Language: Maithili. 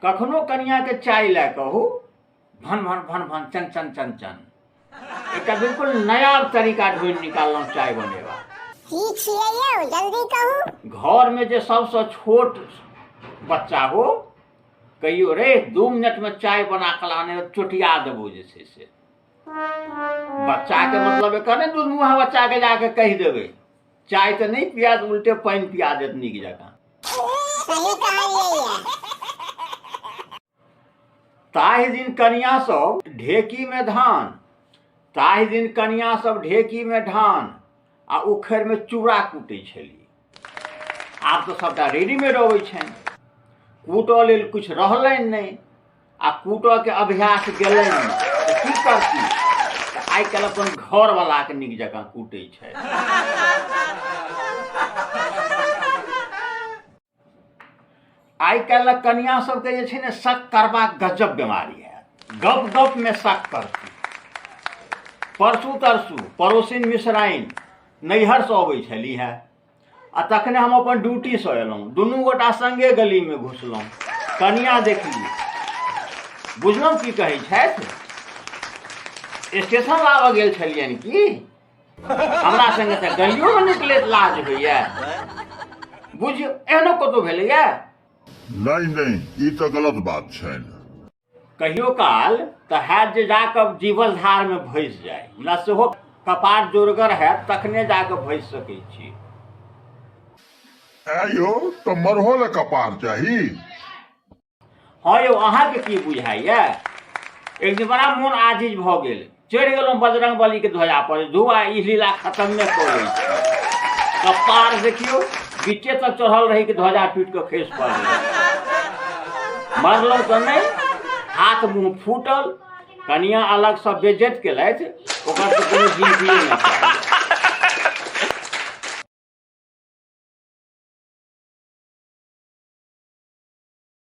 कखनो कनिया के चाय ला कहू भन भन भन भन चन चन चन चन एक बिल्कुल नया तरीका ढूंढ निकालना चाय बनेगा। जल्दी कहू। घर में जो सबसे छोट बच्चा हो कहियो रे 2 मिनट में चाय बना के लाने चोटिया देबो जैसे से बच्चा के मतलब है कहने दूध मुहा बच्चा के जाके कह देवे चाय तो नहीं पिया तो उल्टे पानी पिया देत नीक जगह। सही कहलिए। ताहि दिन कनिया सब ढेकी में धान ताहि दिन कनिया सब ढेकी में धान आ उखड़ में चूड़ा कूटे छली। आब तो सबटा रेडीमेड अबै छनि कूटऽ लेल कुछ रहलनि नहीं आ कूटऽ के अभ्यास गेलनि तऽ की करती आइ काल्हि अपन घर वाला के नीक जकाँ कूटै छै। आइ काल्हि कनिया सबके जे छै ने शक करबाक गजब बीमारी है। गप गप में शक करती। परसू तरसू पड़ोसिन मिश्राइन नैहर से अबै छली है आ तखने हम अपन ड्यूटी से एलहुँ दुनू गोटा संगे गली में घुसलहुँ कनिया देखली बुझलहुँ की कहै छथि स्टेशन लाबऽ गेल छलियनि की हमरा संगे तऽ गलियो में निकलैत लाज होइए बुझियौ एहनो कतौ भेलैए। नहीं ई तो गलत बात छै। कहियो काल तऽ हैत जे जाकऽ जीवल धार में भैस जाए न सेहो कपार जोरगर है तखने जाके भैस सकै छी। यौ तो मरहोल कपार चाही। हाँ यौ अहाँके की बुझाइए एक दिन बड़ा मोन आजिज भऽ गेल चढ़ि गेलहुँ बजरंग बली के ध्वजा पर धुआ ई लीला खत्मे कऽ लै छै। कपार देखियो बीचे तक चढ़ल रही कि ध्वजा टूट के खसि पड़ल मरलहुँ तऽ नहीं हाथ मुँह फूटल कनिया अलग से बेइज्जत केलथि ओकर तऽ कोनो गिनतिये नहि।